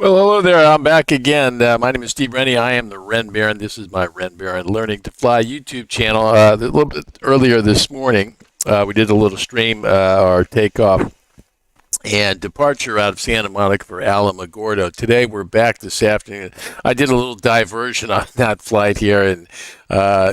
Well, hello there. I'm back again. My name is Steve Rennie. I am the Ren Baron. This is my Ren Baron Learning to Fly YouTube channel. A little bit earlier this morning, we did a little stream, our takeoff and departure out of Santa Monica for Alamogordo. Today we're back this afternoon. I did a little diversion on that flight here and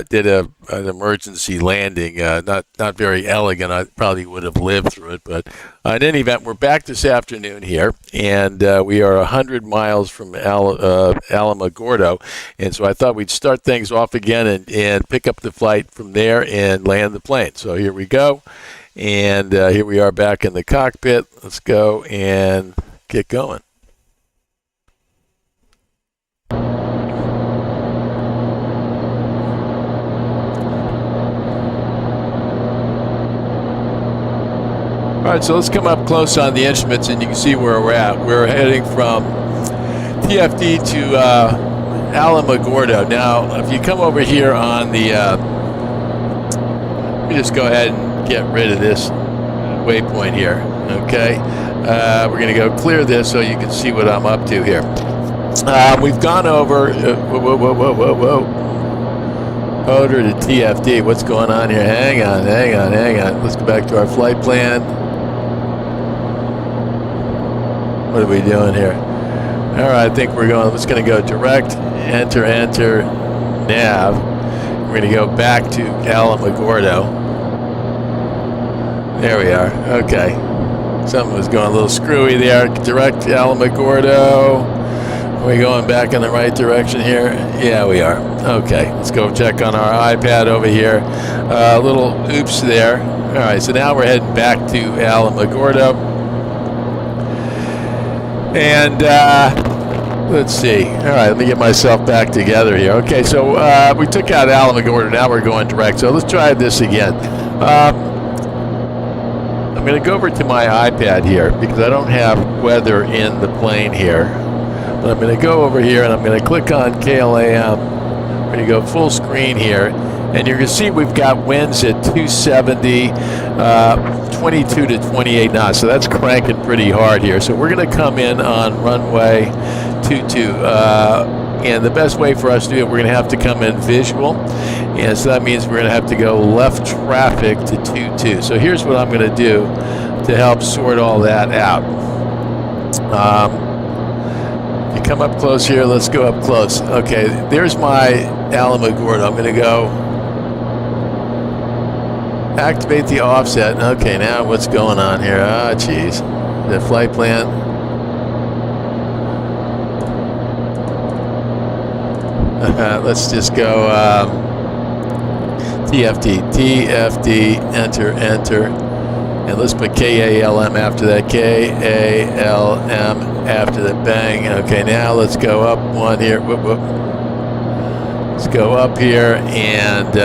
did an emergency landing. Not very elegant. I probably would have lived through it, but in any event, we're back this afternoon here, and we are 100 miles from Alamogordo, and so I thought we'd start things off again and pick up the flight from there and land the plane. So here we go. And here we are back in the cockpit. Let's go and get going. All right, so let's come up close on the instruments, and you can see where we're at. We're heading from TFD to Alamogordo. Now, if you come over here on the, let me just go ahead and get rid of this waypoint here, okay? We're going to go clear this so you can see what I'm up to here. We've gone over, whoa. Over to TFD. What's going on here? Hang on. Let's go back to our flight plan. What are we doing here? All right, I think we're just going to go direct, enter, nav. We're going to go back to Alamogordo. There we are. Okay. Something was going a little screwy there. Direct Alamogordo. Are we going back in the right direction here? Yeah, we are. Okay. Let's go check on our iPad over here. Little oops there. All right. So now we're heading back to Alamogordo. And let's see. All right. Let me get myself back together here. Okay. So we took out Alamogordo. Now we're going direct. So let's try this again. I'm going to go over to my iPad here because I don't have weather in the plane here. But I'm going to go over here and I'm going to click on KLM. We're going to go full screen here. And you're going to see we've got winds at 270, 22 to 28 knots. So that's cranking pretty hard here. So we're going to come in on runway 22. And the best way for us to do it, we're going to have to come in visual. And so that means we're going to have to go left traffic to 22. So here's what I'm going to do to help sort all that out. You come up close here. Let's go up close. Okay, there's my Alamogordo. I'm going to go activate the offset. Okay, now what's going on here? Ah, geez. The flight plan. Let's just go TFD, enter, and let's put KALM after that, KALM after the bang. Okay, now let's go up one here. Whoop. Let's go up here and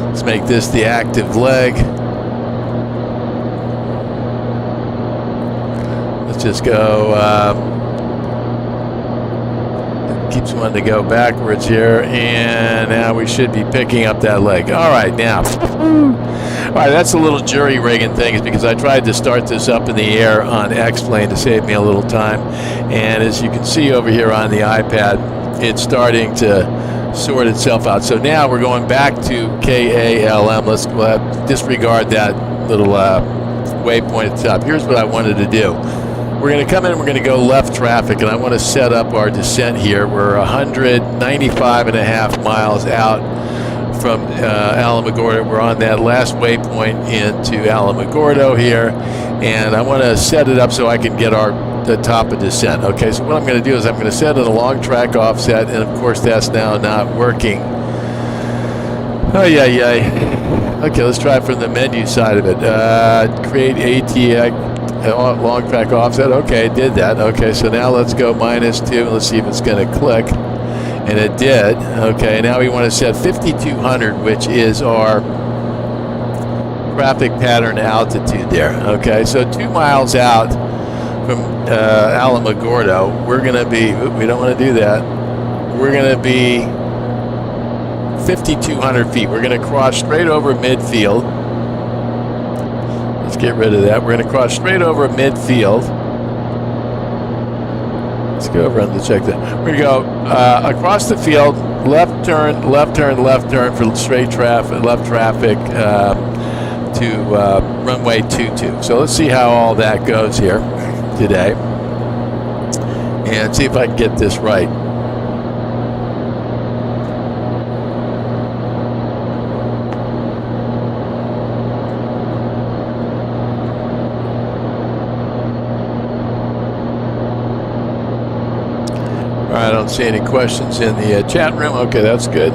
let's make this the active leg. Let's just go. Keeps wanting to go backwards here, and now we should be picking up that leg. All right, now. All right, that's a little jury rigging thing, is because I tried to start this up in the air on X-Plane to save me a little time, and as you can see over here on the iPad, it's starting to sort itself out. So now we're going back to KALM. Let's disregard that little waypoint at the top. Here's what I wanted to do. We're going to come in and we're going to go left traffic, and I want to set up our descent here. We're 195.5 miles out from Alamogordo. We're on that last waypoint into Alamogordo here, and I want to set it up so I can get the top of descent. Okay, so what I'm going to do is I'm going to set it a long track offset, and of course that's now not working. Oh, yeah. Okay, let's try from the menu side of it. Create ATX. Long track offset. Okay, it did that. Okay, so now let's go -2. Let's see if it's going to click. And it did. Okay, now we want to set 5,200, which is our traffic pattern altitude there. Okay, so 2 miles out from Alamogordo, we're going to be, we don't want to do that. We're going to be 5,200 feet. We're going to cross straight over midfield. Let's get rid of that. We're going to cross straight over midfield. Let's go over and check that. We're going to go across the field, left turn for straight traffic, left traffic to runway 22. So let's see how all that goes here today and see if I can get this right. I don't see any questions in the chat room. Okay, that's good.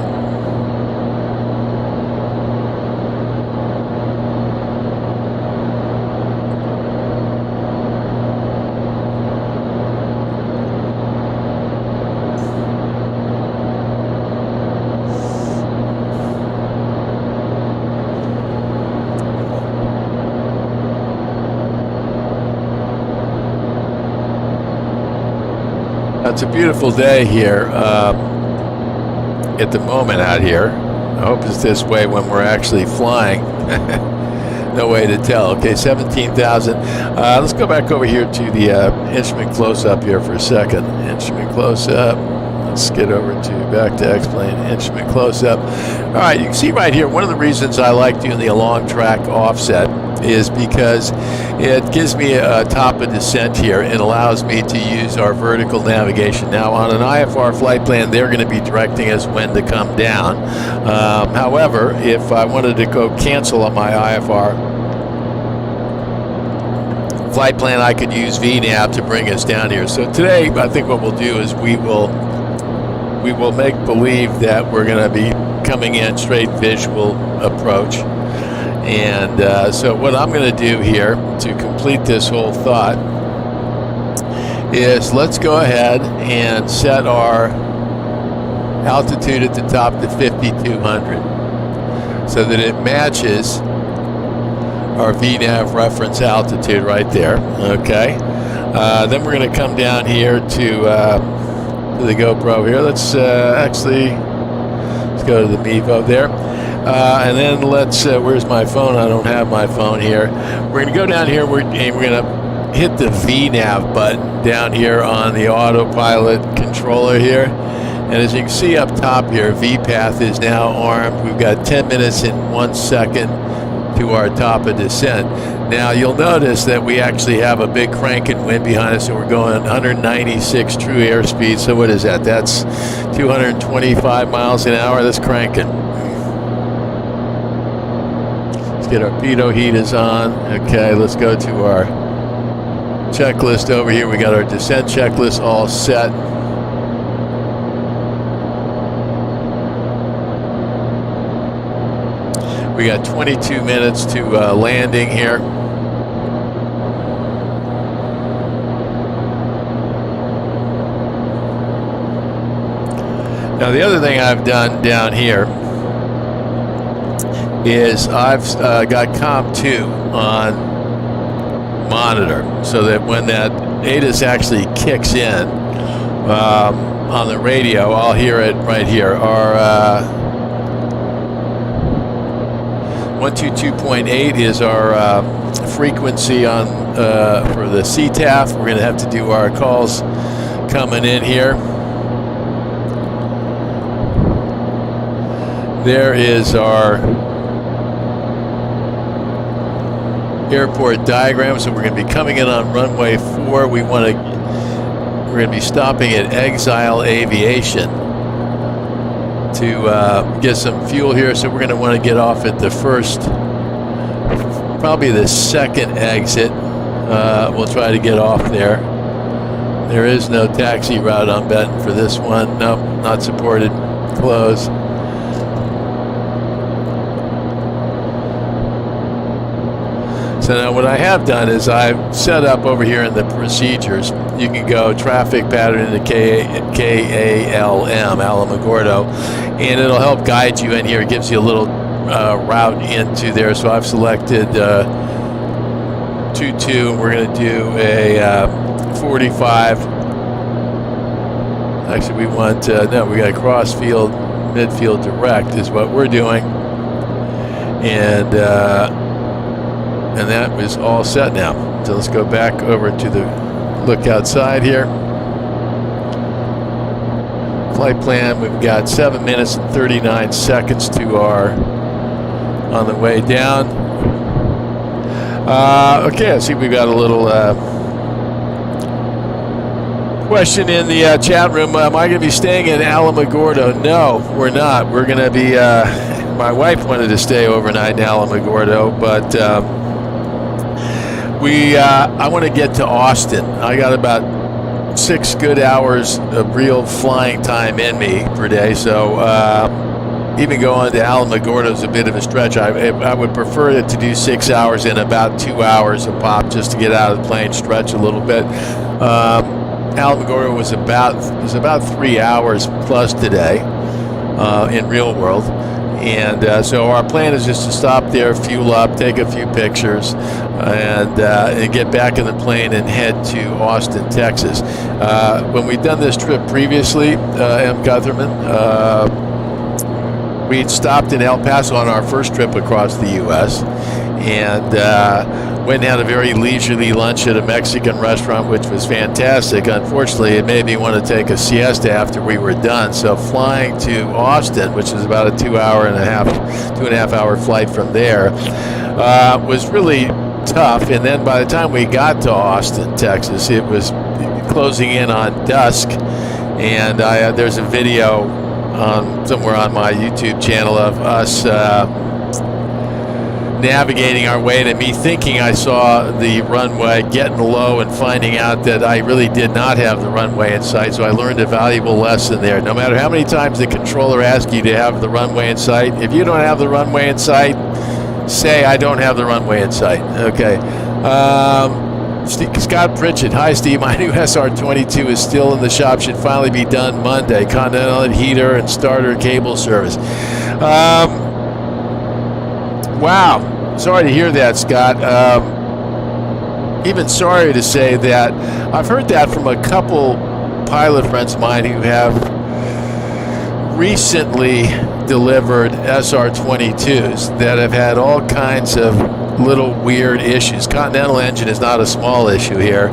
It's a beautiful day here at the moment out here. I hope it's this way when we're actually flying. No way to tell. Okay, 17,000. Let's go back over here to the instrument close-up here for a second. Instrument close-up. Let's get over to back to X-plane. Instrument close-up. All right, you can see right here, one of the reasons I like doing the along track offset is because it gives me a top of descent here and allows me to use our vertical navigation. Now on an IFR flight plan, they're going to be directing us when to come down. However, if I wanted to go cancel on my IFR flight plan, I could use VNAV to bring us down here. So today, I think what we'll do is we will make believe that we're going to be coming in straight visual approach. And so what I'm going to do here to complete this whole thought is let's go ahead and set our altitude at the top to 5,200 so that it matches our VNAV reference altitude right there. Okay. Then we're going to come down here to the GoPro here. Let's go to the Mevo there. And then let's, where's my phone? I don't have my phone here. We're going to go down here and we're going to hit the VNAV button down here on the autopilot controller here. And as you can see up top here, VPath is now armed. We've got 10 minutes and 1 second to our top of descent. Now you'll notice that we actually have a big cranking wind behind us, and we're going 196 true airspeed. So what is that? That's 225 miles an hour. That's cranking. Get our pitot heaters on. Okay, let's go to our checklist over here. We got our descent checklist all set. We got 22 minutes to landing here. Now the other thing I've done down here is I've got KALM 2 on monitor so that when that ATIS actually kicks in on the radio, I'll hear it right here. Our 122.8 is our frequency on for the CTAF. We're going to have to do our calls coming in here. There is our airport diagram. So we're going to be coming in on runway 4. We're going to be stopping at Exile Aviation to get some fuel here. So we're going to want to get off at the first, probably the second exit. We'll try to get off there. There is no taxi route on Benton for this one. Nope, not supported. Close. So now what I have done is I've set up over here in the procedures. You can go traffic pattern into KALM, Alamogordo, and it'll help guide you in here. It gives you a little route into there. So I've selected 22, and we're going to do a 45. Actually, we want, no, we got cross field, midfield direct is what we're doing. And that was all set now. So let's go back over to the look outside here. flight plan. We've got 7 minutes and 39 seconds to our on the way down. Okay, I see we've got a little question in the chat room. Am I going to be staying in Alamogordo? No, we're not. We're going to be, my wife wanted to stay overnight in Alamogordo, but I want to get to Austin. I got about 6 good hours of real flying time in me per day, so even going to Alamogordo is a bit of a stretch. I would prefer it to do 6 hours in about 2 hours a pop, just to get out of the plane, stretch a little bit. Alamogordo was about 3 hours plus today in real world, and so our plan is just to stop there, fuel up, take a few pictures, and get back in the plane and head to Austin, Texas. When we've done this trip previously, M. Gutherman, we'd stopped in El Paso on our first trip across the U.S. and went and had a very leisurely lunch at a Mexican restaurant, which was fantastic. Unfortunately, it made me want to take a siesta after we were done. So flying to Austin, which is about a 2.5 hour flight from there, was really tough. And then by the time we got to Austin, Texas, it was closing in on dusk. And there's a video somewhere on my YouTube channel of us navigating our way to me thinking I saw the runway, getting low and finding out that I really did not have the runway in sight. So I learned a valuable lesson there. No matter how many times the controller asks you to have the runway in sight, if you don't have the runway in sight, say I don't have the runway in sight. Okay. Scott Pritchett, hi Steve, my new SR-22 is still in the shop, should finally be done Monday. Continental heater and starter cable service. Wow, sorry to hear that, Scott. Even sorry to say that I've heard that from a couple pilot friends of mine who have recently delivered SR-22s that have had all kinds of little weird issues. Continental engine is not a small issue here.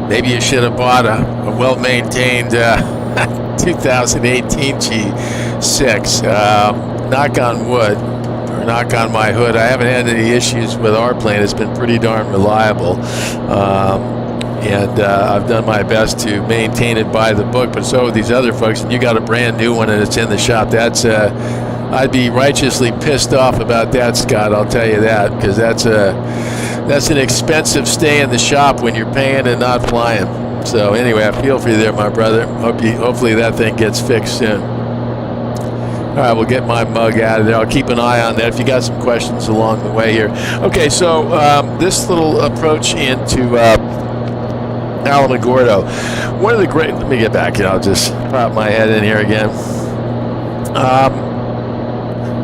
Maybe you should have bought a well-maintained 2018 G6. Knock on wood, or knock on my hood, I haven't had any issues with our plane. It's been pretty darn reliable. And I've done my best to maintain it by the book, but so have these other folks. And you got a brand new one and it's in the shop. That's I'd be righteously pissed off about that, Scott. I'll tell you that, because that's an expensive stay in the shop when you're paying and not flying. So anyway, I feel for you there, my brother. Hopefully that thing gets fixed soon. All right, we'll get my mug out of there. I'll keep an eye on that if you got some questions along the way here. Okay, so this little approach into Alamogordo. One of the great, let me get back here. I'll just pop my head in here again.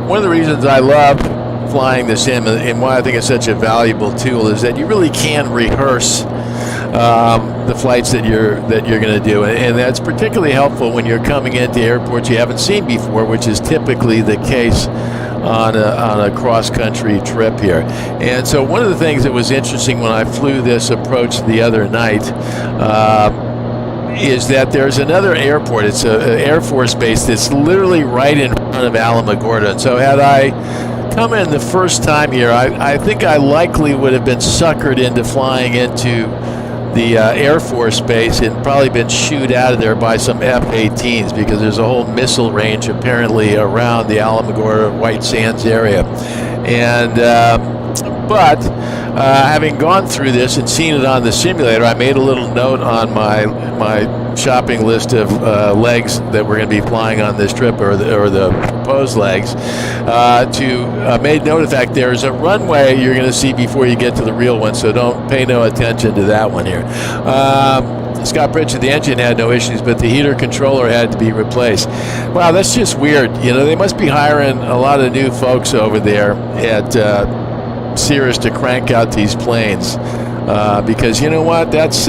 One of the reasons I love flying the sim and why I think it's such a valuable tool is that you really can rehearse the flights that you're going to do, and that's particularly helpful when you're coming into airports you haven't seen before, which is typically the case on a cross-country trip here. And so one of the things that was interesting when I flew this approach the other night is that there's another airport. It's an Air Force base that's literally right in front of Alamogordo. And so had I come in the first time here, I think I likely would have been suckered into flying into the Air Force base and probably been shooed out of there by some F-18s, because there's a whole missile range apparently around the Alamogordo White Sands area. And but having gone through this and seen it on the simulator, I made a little note on my shopping list of legs that we're going to be flying on this trip, or the proposed legs, made note of the fact there's a runway you're going to see before you get to the real one, so don't pay no attention to that one here. Scott Pritchett, the engine had no issues, but the heater controller had to be replaced. Wow, that's just weird. You know, they must be hiring a lot of new folks over there at Cirrus to crank out these planes, because you know what? That's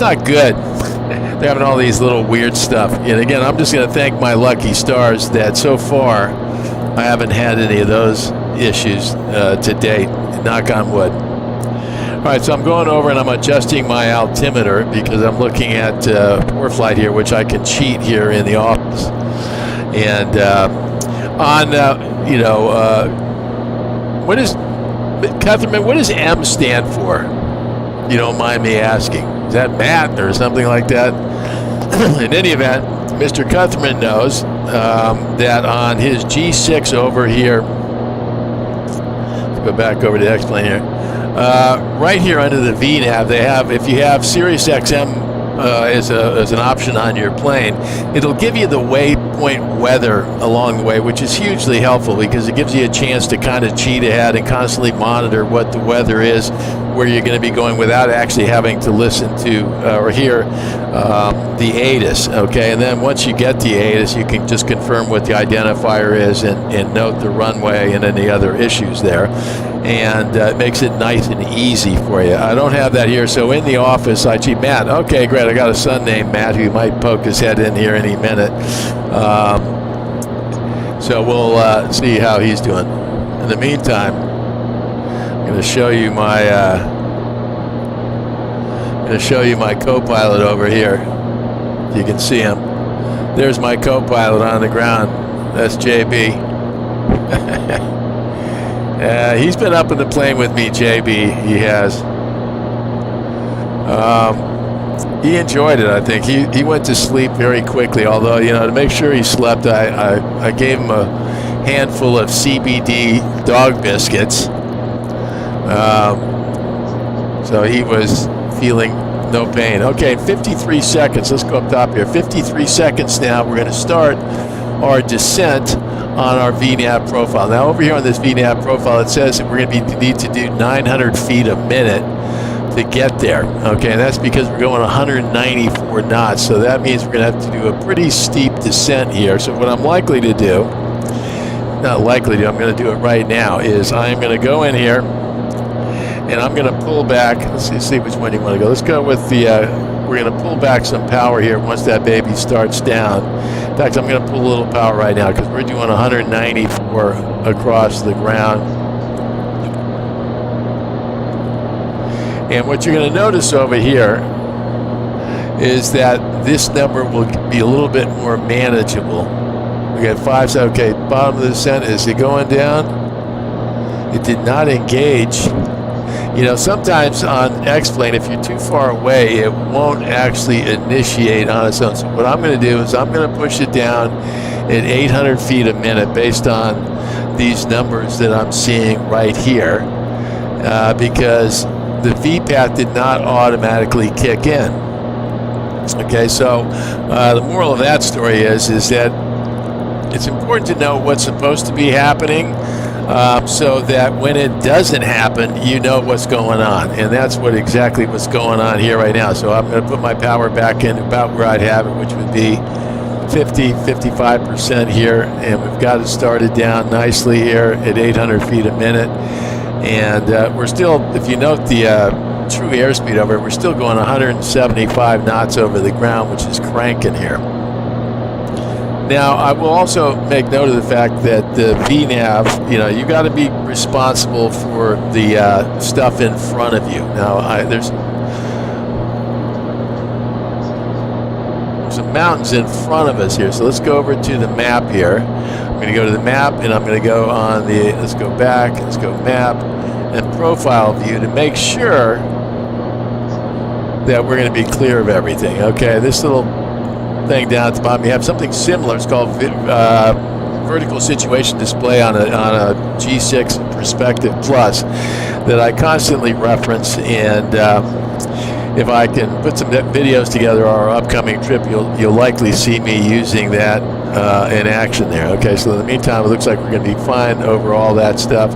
not good. They're having all these little weird stuff. And again, I'm just going to thank my lucky stars that so far I haven't had any of those issues to date. Knock on wood. All right, so I'm going over and I'm adjusting my altimeter because I'm looking at pore flight here, which I can cheat here in the office. And what is, Catherine, what does M stand for? You don't mind me asking. Is that Matt or something like that? In any event, Mr. Cutherman knows that on his G6 over here, let's go back over to the X-plane here. Right here under the VNAV, they have, if you have Sirius XM as an option on your plane, it'll give you the waypoint weather along the way, which is hugely helpful because it gives you a chance to kind of cheat ahead and constantly monitor what the weather is, where you're going to be going without actually having to listen to or hear the ATIS, okay? And then once you get the ATIS, you can just confirm what the identifier is and note the runway and any other issues there. And it makes it nice and easy for you. I don't have that here, so in the office I cheat. Matt, okay, great. I got a son named Matt who might poke his head in here any minute. So we'll see how he's doing. In the meantime, I'm going to show you my co-pilot over here. You can see him. There's my co-pilot on the ground. That's JB. He's been up in the plane with me, JB. He has. He enjoyed it, I think. He went to sleep very quickly, although, to make sure he slept, I gave him a handful of CBD dog biscuits. So he was feeling no pain. Okay, 53 seconds. Let's go up top here. 53 seconds now. We're going to start our descent on our VNAV profile. Now over here on this VNAV profile, it says that we're going to need to do 900 feet a minute to get there. Okay, and that's because we're going 194 knots. So that means we're going to have to do a pretty steep descent here. So what I'm likely to do, not likely to, I'm going to do it right now, is I'm going to go in here and I'm going to pull back. Let's see which one you want to go. Let's go with the, we're going to pull back some power here once that baby starts down. In fact, I'm going to pull a little power right now because we're doing 194 across the ground. And what you're going to notice over here is that this number will be a little bit more manageable. We got 5, so okay, bottom of the descent, is it going down? It did not engage. Sometimes on X-plane, if you're too far away, it won't actually initiate on its own. So what I'm going to do is I'm going to push it down at 800 feet a minute based on these numbers that I'm seeing right here because the VPAT did not automatically kick in. Okay, so the moral of that story is that it's important to know what's supposed to be happening so that when it doesn't happen, you know what's going on. And that's exactly what's going on here right now. So I'm going to put my power back in about where I'd have it, which would be 55% here. And we've got it started down nicely here at 800 feet a minute. And we're still, if you note the true airspeed over it, we're still going 175 knots over the ground, which is cranking here. Now, I will also make note of the fact that the VNAV, you got to be responsible for the stuff in front of you. Now, there's some mountains in front of us here, so let's go over to the map here. I'm going to go to the map, and I'm going to go on the, let's go back, let's go map, and profile view to make sure that we're going to be clear of everything. Okay, this little thing down at the bottom, you have something similar. It's called vertical situation display on a G6 Perspective Plus that I constantly reference, and if I can put some videos together on our upcoming trip, you'll likely see me using that in action there. Okay, so in the meantime, it looks like we're going to be fine over all that stuff.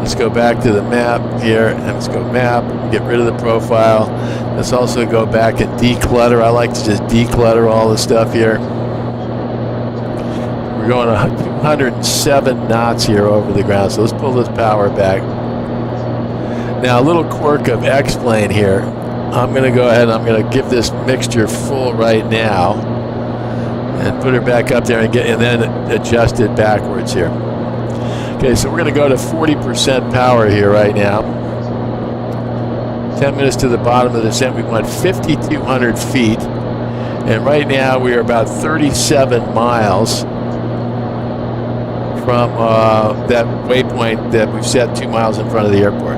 Let's go back to the map here, and let's go map, get rid of the profile. Let's also go back and declutter. I like to just declutter all the stuff here. We're going 207 knots here over the ground, so let's pull this power back. Now, a little quirk of X-plane here. I'm going to go ahead and I'm going to give this mixture full right now and put her back up there and then adjust it backwards here. Okay, so we're going to go to 40% power here right now. 10 minutes to the bottom of the descent. We went 5,200 feet. And right now we are about 37 miles from that waypoint that we've set 2 miles in front of the airport.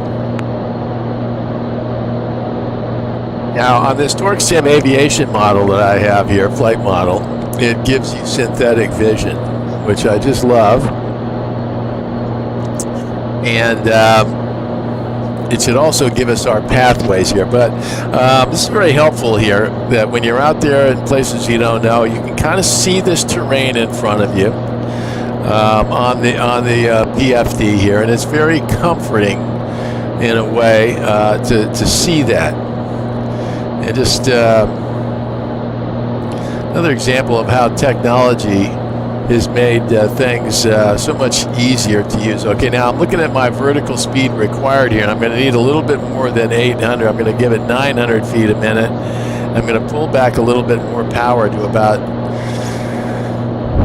Now on this TorqueSim aviation model that I have here, flight model, it gives you synthetic vision, which I just love. And it should also give us our pathways here. But this is very helpful here, that when you're out there in places you don't know, you can kind of see this terrain in front of you on the PFD here, and it's very comforting in a way to see that. And just another example of how technology has made things so much easier to use. Okay, now I'm looking at my vertical speed required here, and I'm going to need a little bit more than 800. I'm going to give it 900 feet a minute. I'm going to pull back a little bit more power to about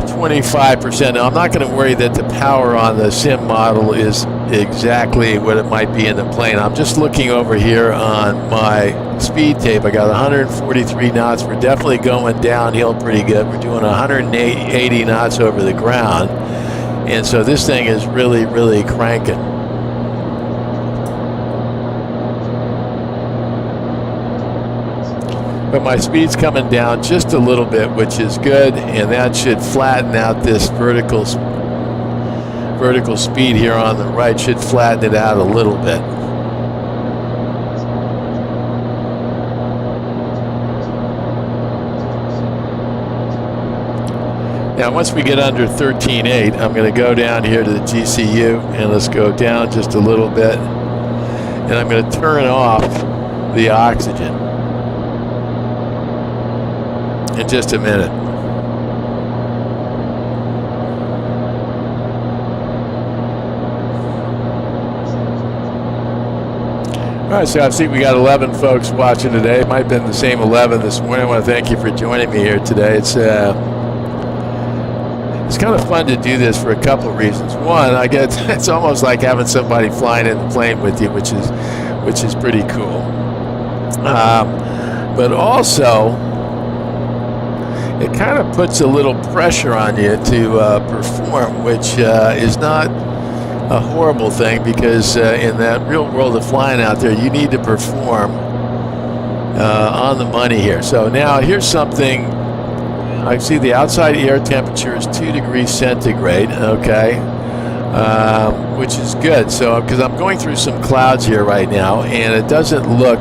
25%. Now, I'm not going to worry that the power on the sim model is exactly what it might be in the plane. I'm just looking over here on my speed tape. I got 143 knots. We're definitely going downhill pretty good. We're doing 180 knots over the ground. And so this thing is really, really cranking. But my speed's coming down just a little bit, which is good, and that should flatten out this vertical speed here on the right, should flatten it out a little bit. Now once we get under 13.8, I'm going to go down here to the GCU, and let's go down just a little bit, and I'm going to turn off the oxygen in just a minute. All right, so I see we got 11 folks watching today. It might have been the same 11 this morning. I want to thank you for joining me here today. It's kind of fun to do this for a couple of reasons. One, it's almost like having somebody flying in the plane with you, which is pretty cool. But also, it kind of puts a little pressure on you to perform, which is not a horrible thing, because in that real world of flying out there, you need to perform on the money here. So now here's something. I see the outside air temperature is 2 degrees centigrade, okay, which is good. So because I'm going through some clouds here right now, and it doesn't look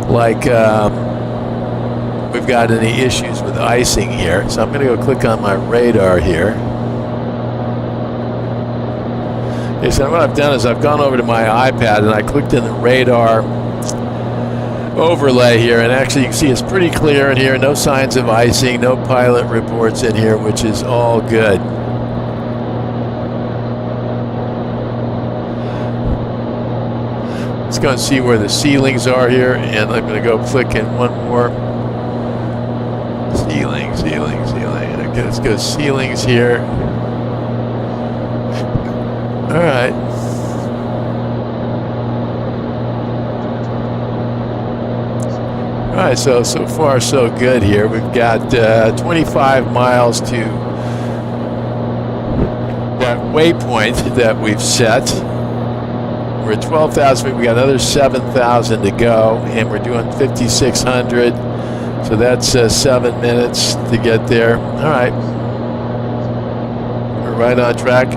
like we've got any issues with icing here. So I'm going to go click on my radar here. Okay, so what I've done is I've gone over to my iPad and I clicked in the radar overlay here, and actually you can see it's pretty clear in here. No signs of icing, no pilot reports in here, which is all good. Let's go and see where the ceilings are here, and I'm going to go click in one more. Ceiling. Okay, let's go ceilings here. All right. All right, so far so good here. We've got 25 miles to that waypoint that we've set. We're at 12,000 feet. We got another 7,000 to go, and we're doing 5,600. So that's 7 minutes to get there. All right. We're right on track.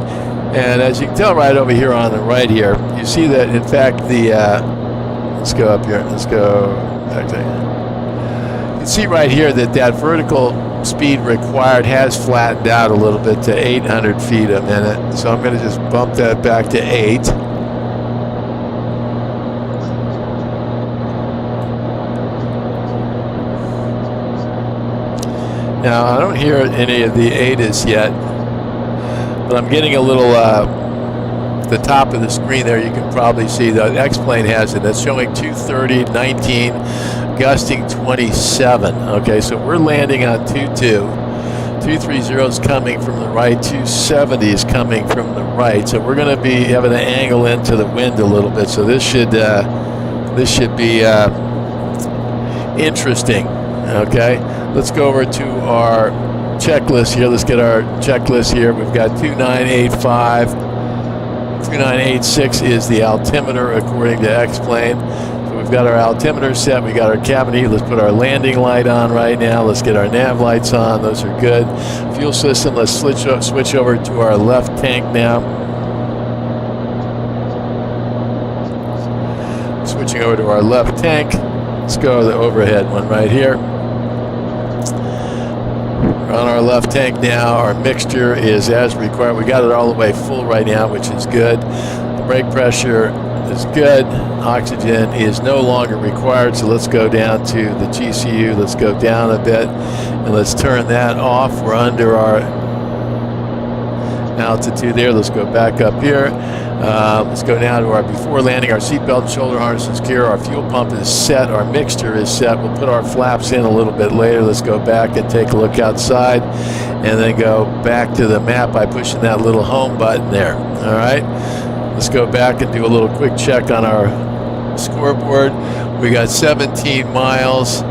And as you can tell right over here on the right here, you see that, in fact, let's go up here. Let's go back there. You can see right here that vertical speed required has flattened out a little bit to 800 feet a minute. So I'm going to just bump that back to 8. Now, I don't hear any of the ADAs yet, but I'm getting a little, the top of the screen there, you can probably see the X-plane has it. That's showing 230, 19, gusting 27. Okay, so we're landing on 22. 230 is coming from the right, 270 is coming from the right. So we're going to be having an angle into the wind a little bit. So this should This should be interesting. Okay, let's go over to our checklist here. Let's get our checklist here. We've got 2985. 2986 is the altimeter according to X-Plane. So we've got our altimeter set. We got our cabin heat. Let's put our landing light on right now. Let's get our nav lights on. Those are good. Fuel system. Let's switch over to our left tank now. Switching over to our left tank. Let's go to the overhead one right here. We're on our left tank now. Our mixture is as required. We got it all the way full right now, which is good. The brake pressure is good. Oxygen is no longer required, so let's go down to the GCU. Let's go down a bit, and let's turn that off. We're under our altitude there. Let's go back up here. Let's go now to our before landing. Our seatbelt and shoulder harness is secure. Our fuel pump is set. Our mixture is set. We'll put our flaps in a little bit later. Let's go back and take a look outside, and then go back to the map by pushing that little home button there. All right. Let's go back and do a little quick check on our scoreboard. We got 17 miles.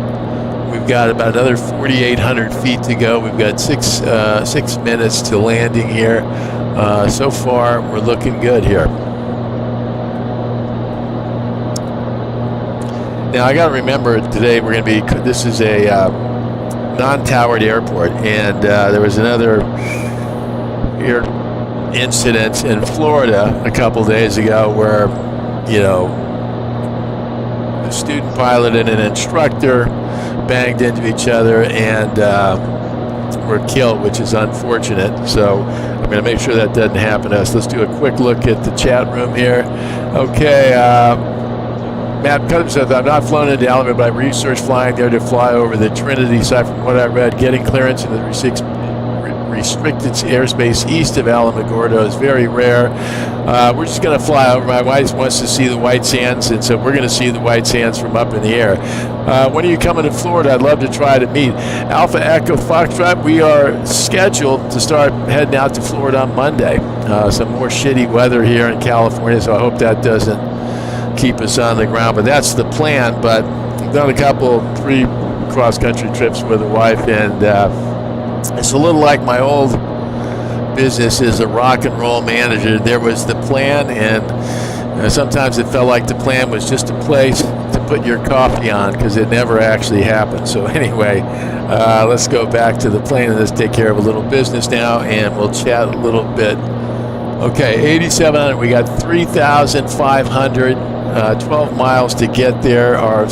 We've got about another 4,800 feet to go. We've got six minutes to landing here. So far, we're looking good here. Now, I got to remember today we're going to be. This is a non-towered airport, and there was another air incident in Florida a couple days ago where, a student pilot and an instructor banged into each other and were killed, which is unfortunate. So I'm going to make sure that doesn't happen to us. Let's do a quick look at the chat room here. Okay, Matt Cutter says, I'm not flown into Alamogordo, but I researched flying there to fly over the Trinity site. From what I read, getting clearance in the restricted airspace east of Alamogordo is very rare. We're just going to fly over. My wife wants to see the white sands, and so we're going to see the white sands from up in the air. When are you coming to Florida? I'd love to try to meet. Alpha Echo Foxtrot, we are scheduled to start heading out to Florida on Monday. Some more shitty weather here in California, so I hope that doesn't keep us on the ground. But that's the plan. But I've done three cross-country trips with the wife, and it's a little like my old business as a rock and roll manager. There was the plan, and sometimes it felt like the plan was just a place to put your coffee on because it never actually happened. So anyway, let's go back to the plane and let's take care of a little business now, and we'll chat a little bit. Okay, 8,700. We got 3,500, 12 miles to get there. Our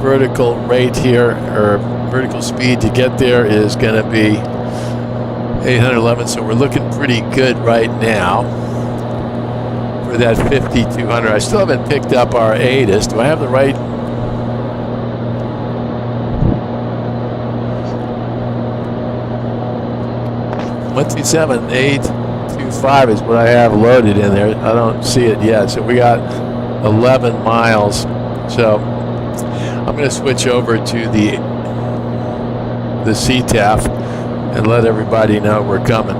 vertical rate here, or vertical speed to get there, is going to be 811, so we're looking pretty good right now for that 5,200. I still haven't picked up our ATIS. Do I have the right? $127,825 is what I have loaded in there. I don't see it yet, so we got 11 miles. So I'm going to switch over to the CTAF and let everybody know we're coming.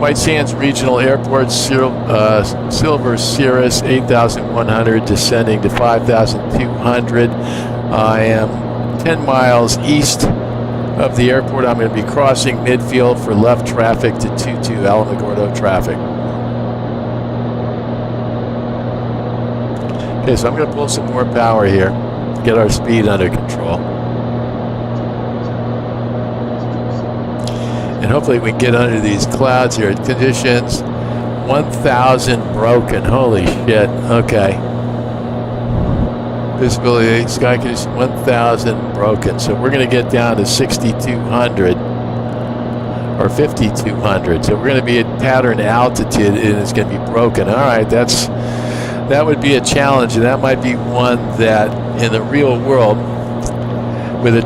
White Sands Regional Airport, Silver Cirrus, 8,100, descending to 5,200. I am 10 miles east of the airport. I'm going to be crossing midfield for left traffic to 22 Alamogordo traffic. Okay, so I'm going to pull some more power here, get our speed under control. And hopefully we can get under these clouds here. Conditions 1,000 broken. Holy shit. Okay. Visibility, sky condition 1,000 broken. So we're going to get down to 6,200 or 5,200. So we're going to be at pattern altitude and it's going to be broken. All right, that would be a challenge, and that might be one that in the real world with a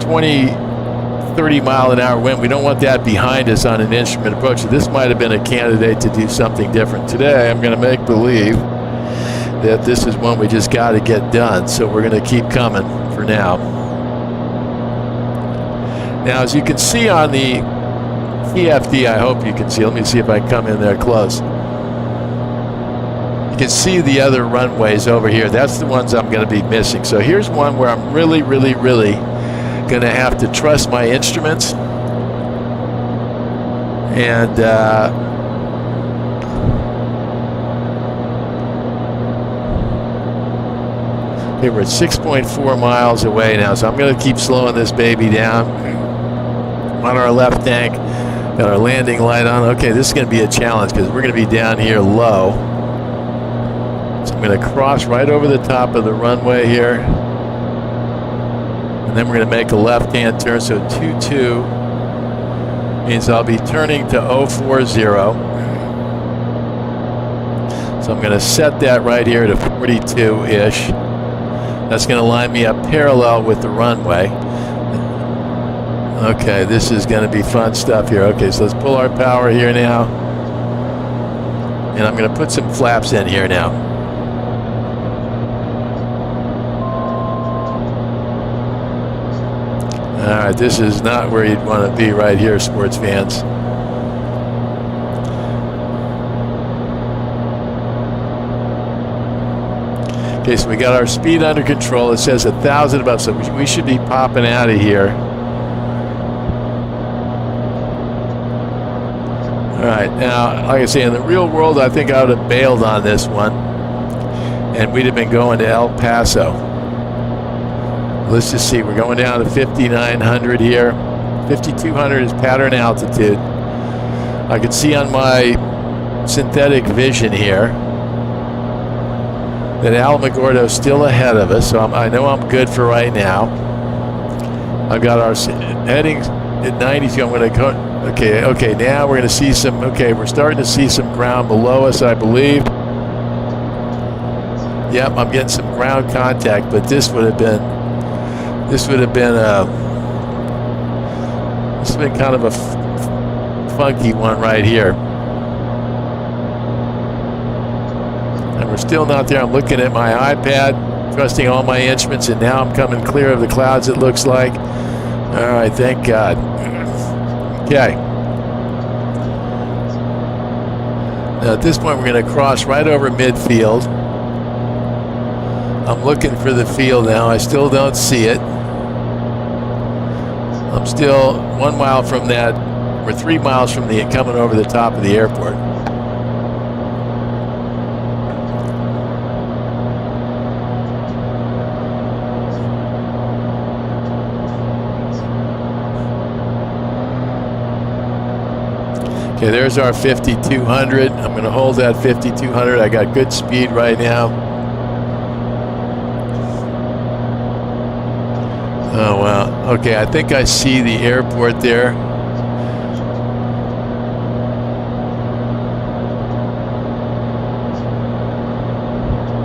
30 mile an hour wind, we don't want that behind us on an instrument approach. So this might have been a candidate to do something different. Today I'm going to make believe that this is one we just got to get done, so we're going to keep coming for now. Now, as you can see on the TFD, I hope you can see, let me see if I can come in there close. You can see the other runways over here. That's the ones I'm going to be missing. So here's one where I'm really going to have to trust my instruments. And okay, we're at 6.4 miles away now, so I'm going to keep slowing this baby down. On our left tank, got our landing light on. Okay, this is going to be a challenge because we're going to be down here low. So I'm going to cross right over the top of the runway here. And then we're going to make a left-hand turn, so 22 means I'll be turning to 040. So I'm going to set that right here to 42-ish. That's going to line me up parallel with the runway. Okay, this is going to be fun stuff here. Okay, so let's pull our power here now. And I'm going to put some flaps in here now. All right, this is not where you'd want to be right here, sports fans. Okay, so we got our speed under control. It says 1,000 above, so we should be popping out of here. All right, now, like I say, in the real world, I think I would have bailed on this one, and we'd have been going to El Paso. Let's just see, we're going down to 5,900 here. 5,200 is pattern altitude. I can see on my synthetic vision here that Alamogordo is still ahead of us, so I know I'm good for right now. I've got our heading at 92. I'm going to go. Okay, now we're going to see some. Okay, we're starting to see some ground below us, I believe. Yep, I'm getting some ground contact, but this would have been kind of a funky one right here. And we're still not there. I'm looking at my iPad, trusting all my instruments, and now I'm coming clear of the clouds, it looks like. All right, thank God. Okay. Now at this point, we're going to cross right over midfield. I'm looking for the field now. I still don't see it. I'm still 1 mile from that. We're 3 miles from the coming over the top of the airport. Okay, there's our 5,200. I'm going to hold that 5,200. I got good speed right now. Oh, wow. Okay, I think I see the airport there.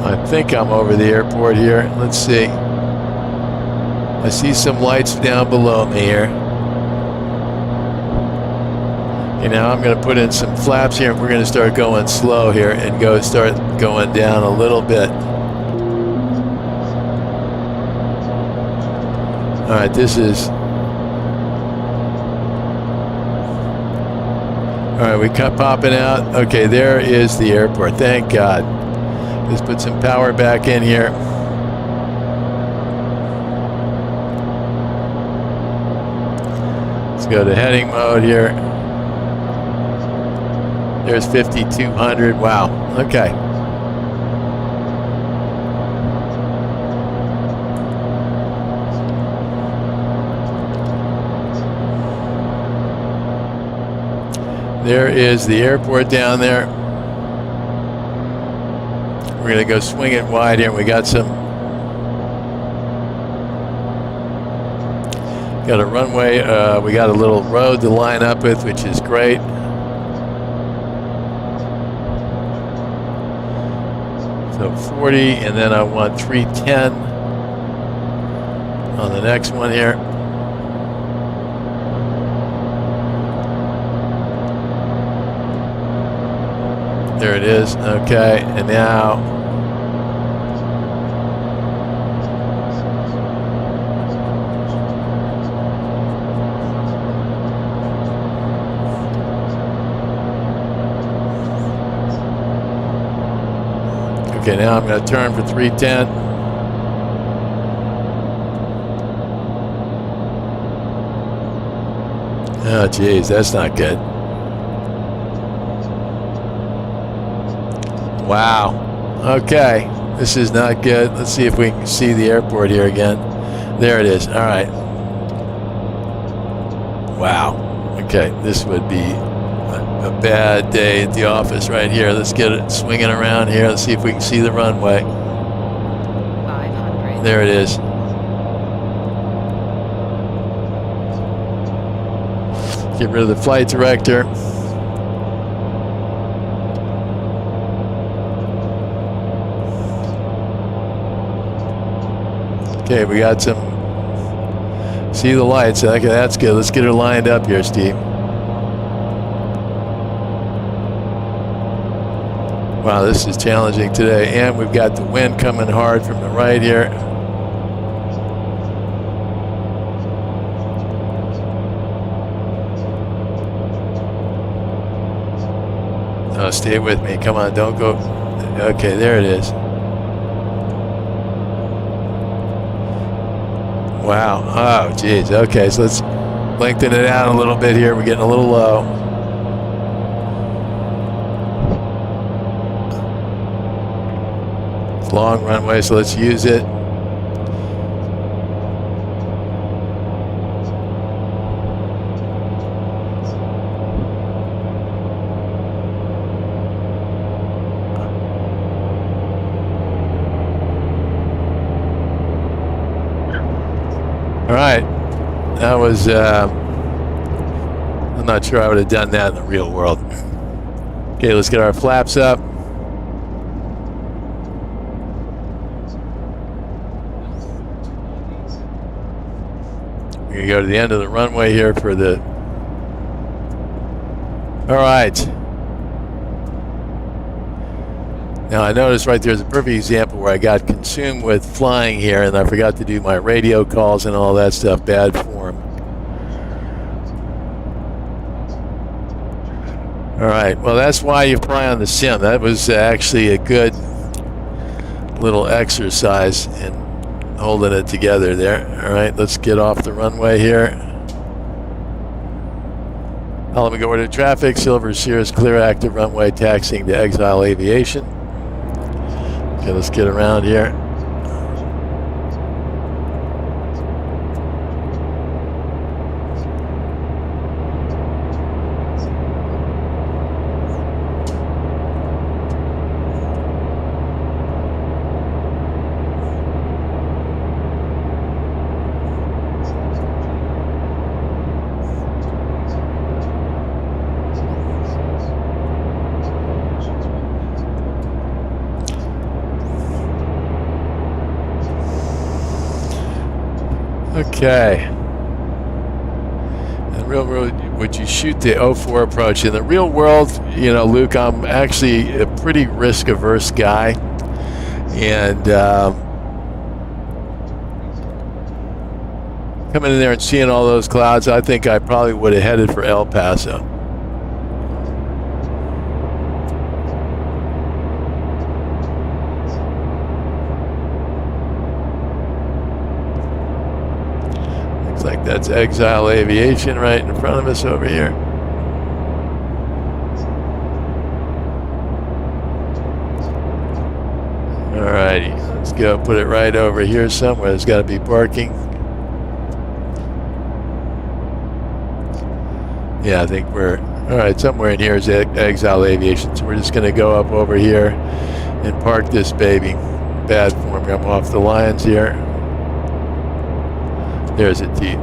I think I'm over the airport here. Let's see. I see some lights down below me here. Okay, now I'm going to put in some flaps here, and we're going to start going slow here and start going down a little bit. All right, this is. All right, we cut popping out. Okay, there is the airport. Thank God. Let's put some power back in here. Let's go to heading mode here. There's 5,200. Wow. Okay. There is the airport down there. We're going to go swing it wide here. We got a runway. We got a little road to line up with, which is great. So 40, and then I want 310 on the next one here. There it is. Okay, and now now I'm going to turn for 310. Oh, geez, that's not good. Wow. Okay, this is not good. Let's see if we can see the airport here again. There it is. All right. Wow. Okay, this would be a bad day at the office right here. Let's get it swinging around here. Let's see if we can see the runway. 500. There it is. Get rid of the flight director. Okay, we got some. See the lights. Okay, that's good. Let's get her lined up here, Steve. Wow, this is challenging today. And we've got the wind coming hard from the right here. Oh, stay with me. Come on, don't go. Okay, there it is. Wow. Oh, geez. Okay, so let's lengthen it out a little bit here. We're getting a little low. It's a long runway, so let's use it. All right, that was, I'm not sure I would have done that in the real world. Okay, let's get our flaps up. We're gonna go to the end of the runway here for the, all right. Now I noticed right there's a perfect example where I got consumed with flying here and I forgot to do my radio calls and all that stuff. Bad form. All right, well that's why you fly on the sim. That was actually a good little exercise in holding it together there. All right, let's get off the runway here. Alamogordo traffic, Silver Cirrus clear active runway taxiing to Exile Aviation. Okay, let's get around here. Okay. In the real world, would you shoot the 04 approach? In the real world, you know, Luke, I'm actually a pretty risk-averse guy. And coming in there and seeing all those clouds, I think I probably would have headed for El Paso. Like that's Exile Aviation right in front of us over here. Alrighty, let's go put it right over here somewhere. There's got to be parking. Yeah, I think we're, all right, somewhere in here is Exile Aviation. So we're just going to go up over here and park this baby. Bad form. I'm off the lines here. There's a T.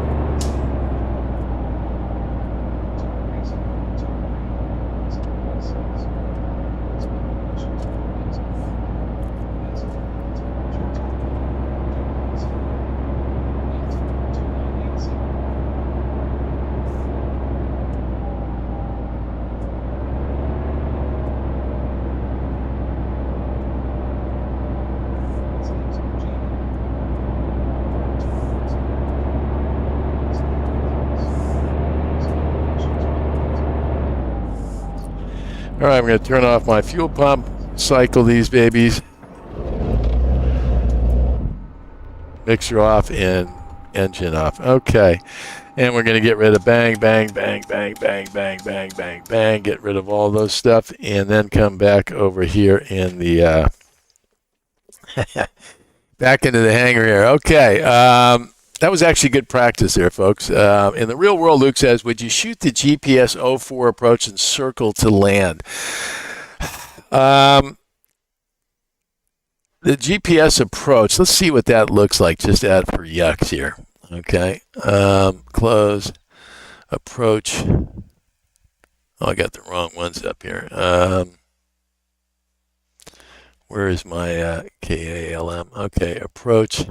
All right, I'm going to turn off my fuel pump, cycle these babies. Mixture off and engine off. Okay. And we're going to get rid of bang, bang, bang, bang, bang, bang, bang, bang, bang. Get rid of all those stuff and then come back over here in the back into the hangar here. Okay. That was actually good practice there, folks. In the real world, Luke says, would you shoot the GPS 04 approach and circle to land? The GPS approach, let's see what that looks like just out for yucks here. Okay. Close. Approach. Oh, I got the wrong ones up here. Where is my KALM? Okay, approach.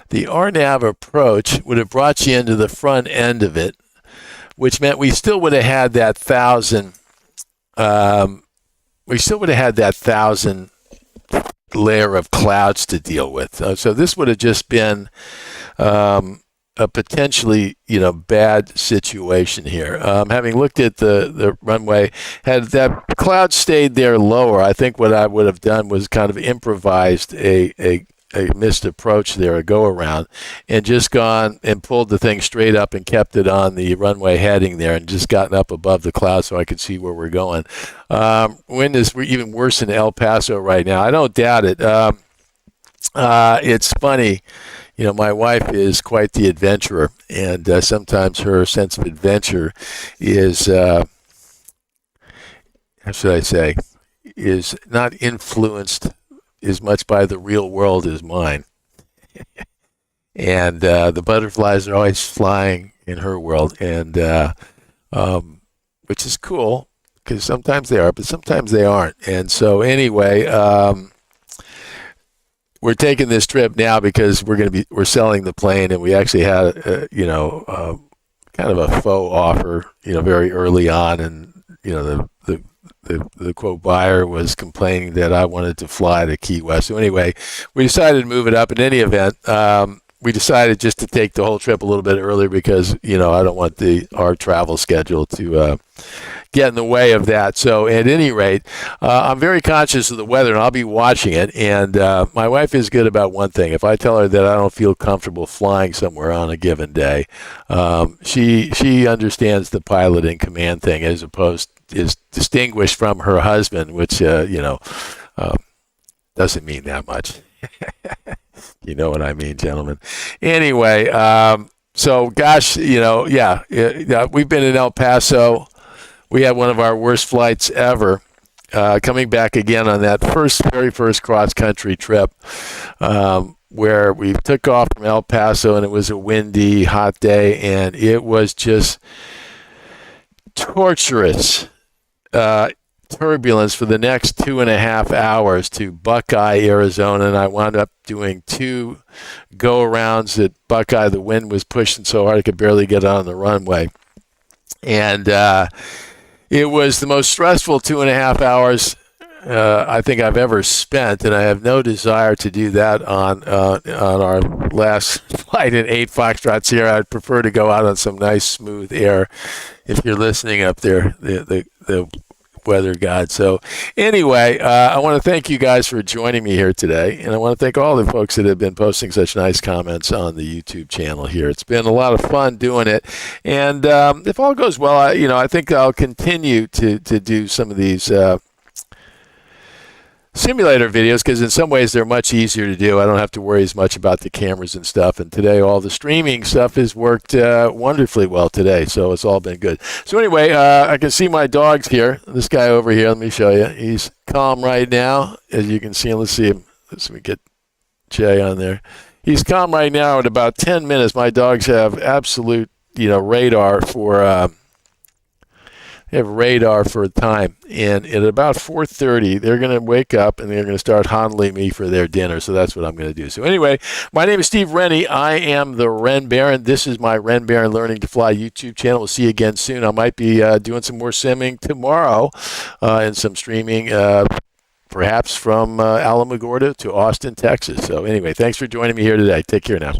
The RNAV approach would have brought you into the front end of it, which meant we still would have had that 1,000. We still would have had that 1,000 layer of clouds to deal with. So this would have just been a potentially, bad situation here. Having looked at the runway, had that cloud stayed there lower, I think what I would have done was kind of improvised a missed approach there, a go around, and just gone and pulled the thing straight up and kept it on the runway heading there and just gotten up above the clouds so I could see where we're going. Wind is even worse in El Paso right now. I don't doubt it. It's funny. My wife is quite the adventurer, and sometimes her sense of adventure is, how should I say, is not influenced as much by the real world as mine. And the butterflies are always flying in her world, and which is cool because sometimes they are, but sometimes they aren't. And so anyway, we're taking this trip now because we're selling the plane, and we actually had kind of a faux offer, very early on, and the quote buyer was complaining that I wanted to fly to Key West. So anyway, we decided to move it up. In any event, we decided just to take the whole trip a little bit earlier because, I don't want our travel schedule to get in the way of that. So at any rate, I'm very conscious of the weather, and I'll be watching it. And my wife is good about one thing. If I tell her that I don't feel comfortable flying somewhere on a given day, she understands the pilot in command thing is distinguished from her husband, which, doesn't mean that much. You know what I mean, gentlemen. Anyway, so gosh, we've been in El Paso. We had one of our worst flights ever. Coming back again on that very first cross-country trip, where we took off from El Paso, and it was a windy, hot day, and it was just torturous turbulence for the next 2.5 hours to Buckeye, Arizona, and I wound up doing 2 go-arounds at Buckeye. The wind was pushing so hard I could barely get on the runway. And it was the most stressful 2.5 hours I think I've ever spent, and I have no desire to do that on our last flight in 8 Foxtrot Sierra. I'd prefer to go out on some nice smooth air. If you're listening up there, the weather god. So anyway, I want to thank you guys for joining me here today, and I want to thank all the folks that have been posting such nice comments on the YouTube channel here. It's been a lot of fun doing it, and if all goes well, I think I'll continue to do some of these simulator videos because in some ways they're much easier to do. I don't have to worry as much about the cameras and stuff, and today all the streaming stuff has worked wonderfully well today, so it's all been good. So anyway, I can see my dogs here. This guy over here, let me show you. He's calm right now, as you can see. Let's see him. Let me get Jay on there. He's calm right now. At about 10 minutes, my dogs have absolute radar for They have radar for time, and at about 4:30, they're going to wake up and they're going to start handling me for their dinner. So that's what I'm going to do. So anyway, my name is Steve Rennie. I am the Ren Baron. This is my Ren Baron Learning to Fly YouTube channel. We'll see you again soon. I might be doing some more simming tomorrow and some streaming, perhaps from Alamogordo to Austin, Texas. So anyway, thanks for joining me here today. Take care now.